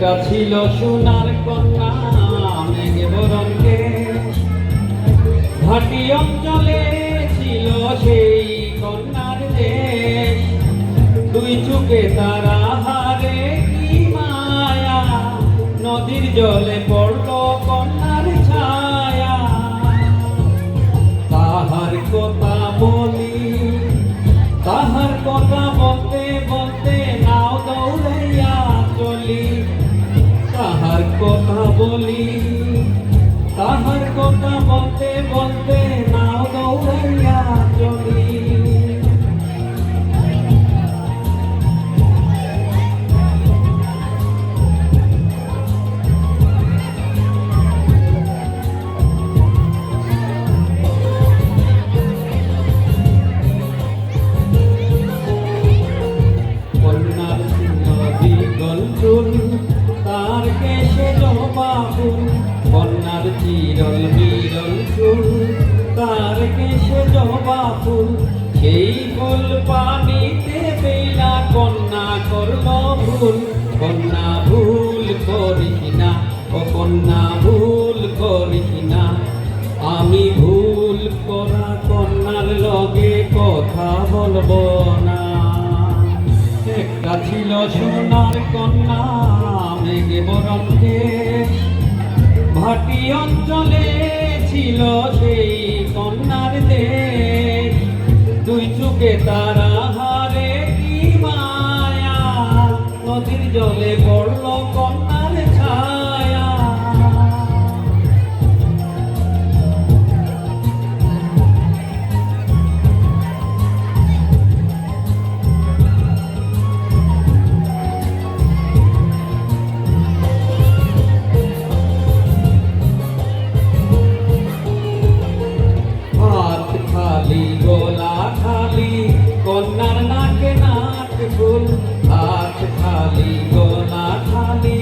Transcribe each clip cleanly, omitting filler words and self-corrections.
একটা ছিল সোনার কন্যা মেঘে বরণ কেশ, ভাটি অঞ্চলে ছিল সেই কন্যার দেশ। দুই চোখে তারা হারে কি মায়া, নদীর জলে পড়ল কন্যার ছায়া। তাহার কথা বলি, তাহার কথা বলতে বলতে নাও দৌড়াইয়া চলি। তাহার কথা বলি, তাহার কথা বলতে বলতে নাও দৌড়াইয়া চলি। তার কেশে জবা ফুল, কন্যার চিরল বিরল চুল। তার কেশে জবা ফুল, সেই ফুল পানিতে ফেলা কন্যা করল ভুল। কন্যা ভুল করিস না, ও কন্যা ভুল করিস না। আমি ভুল করা কন্যার লগে কথা বলবো না। একটা ছিল সোনার কন্যা মেঘে বরণ কেশ, ভাটি অঞ্চলে ছিল সেই কন্যার দেশ। দুই চোখে তারা হারে কি মায়া, নদীর জলে পড়ল কন্যার ছায়া। গোলা খালি কন্যার নাকে নাক ফুল, হাত খালি গোলা খালি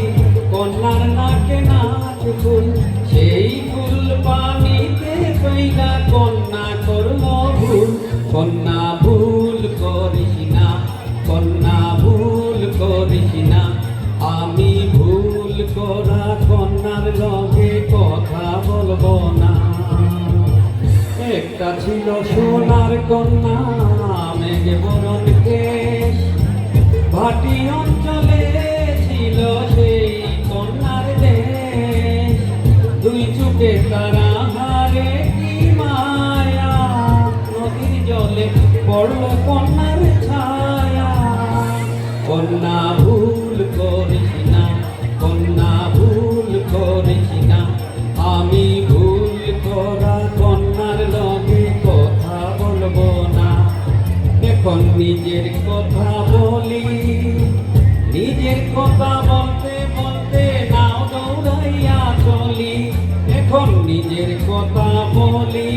কন্যার নাকে নাক ফুল। সেই ফুল পানিতে ফেলা কন্যা করল ভুল। কন্যা ভুল করিস না, কন্যা ভুল করিস না। আমি ভুল করা কন্যার লগে কথা বলবো না। একটা ছিল সোনার কন্যা মেঘে বরণ কেশ, ভাটি অঞ্চলে ছিল সেই কন্যার দেশ। দুই চোখে তারা হারে কি মায়া, নদীর জলে পড়ল কন্যার ছায়া। কন্যা ভুল করিস না, কন্যা ভুল করিস না। আমি ভুল করা কন্যার লগে কথা বলবো না। এখন নিজের কথা বলি, নিজের কথা বলতে বলতে নাও দৌড়াইয়া চলি। এখন নিজের কথা বলি,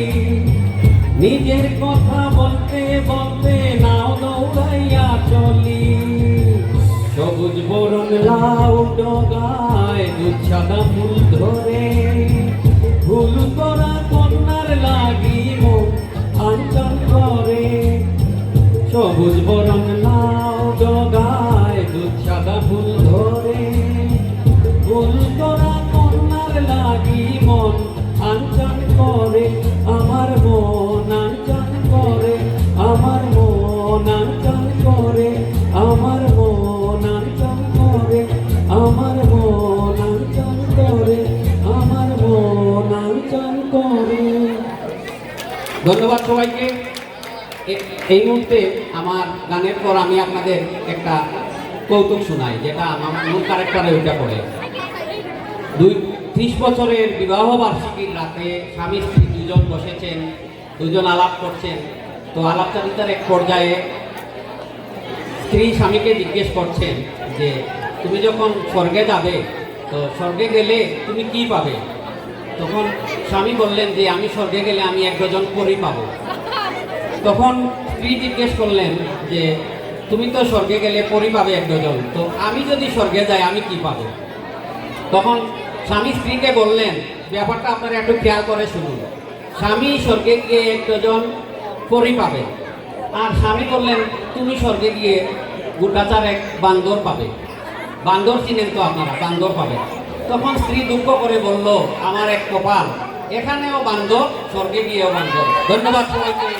নিজের কথা বলতে বলতে নাও দৌড়াইয়া চলি। সবুজ বরণ লাউ ডগায় দুধ সাদা ফুল ধরে, ভুল করা কন্যার লাগি মন আঞ্চল করে। সবুজ বরণ লাউ ডগায় দুধ সাদা ফুল ধরে, ভুল করা কন্যার লাগি মন আঞ্চল করে। আমার মন আঞ্চল করে, আমার মন আঞ্চল করে, আমার মন আঞ্চল করে, আমার মন আঞ্চল করে, আমার মন আঞ্চল করে। ধন্যবাদ সবাইকে। এই মুহূর্তে আমার গানের পর আমি আপনাদের একটা কৌতুক শোনাই, যেটা আমার মূল ক্যারেক্টারে ওইটা পড়ে। 30 বছরের বিবাহ বার্ষিকীর রাতে স্বামী স্ত্রী দুজন বসেছেন, দুজন আলাপ করছেন। তো আলাপচারিতার এক পর্যায়ে স্ত্রী স্বামীকে জিজ্ঞেস করছেন যে তুমি যখন স্বর্গে যাবে, তো স্বর্গে গেলে তুমি কি পাবে? তখন স্বামী বললেন যে আমি স্বর্গে গেলে আমি 1 ডজন পরী পাবো। তখন স্ত্রী জিজ্ঞেস করলেন যে তুমি তো স্বর্গে গেলে পরী পাবে 1 ডজন, তো আমি যদি স্বর্গে যাই আমি কি পাবো? তখন স্বামী স্ত্রীকে বললেন, ব্যাপারটা আপনারা একটু খেয়াল করে শুনুন। স্বামী স্বর্গে গিয়ে 1 ডজন পরী পাবে, আর স্বামী বললেন তুমি স্বর্গে গিয়ে গোটাচার 1 বান্দর পাবে। বান্দর চিনেন তো আপনারা, বান্দর পাবে। তখন স্ত্রী দুঃখ করে বলল, আমার এক কপাল, এখানেও বান্দর, স্বর্গে গিয়েও বান্দর। ধন্যবাদ সবাইকে।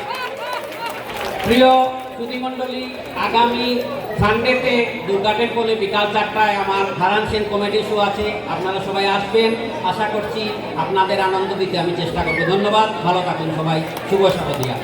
প্রিয় সুধীমণ্ডলী, আগামী সানডেতে দুর্গা টেম্পলে বিকাল 4টায় আমার হারান সেন কমেডি শো আছে। আপনারা সবাই আসবেন, আশা করছি আপনাদের আনন্দ দিতে আমি চেষ্টা করব। ধন্যবাদ, ভালো থাকুন সবাই। শুভ শারদিয়া।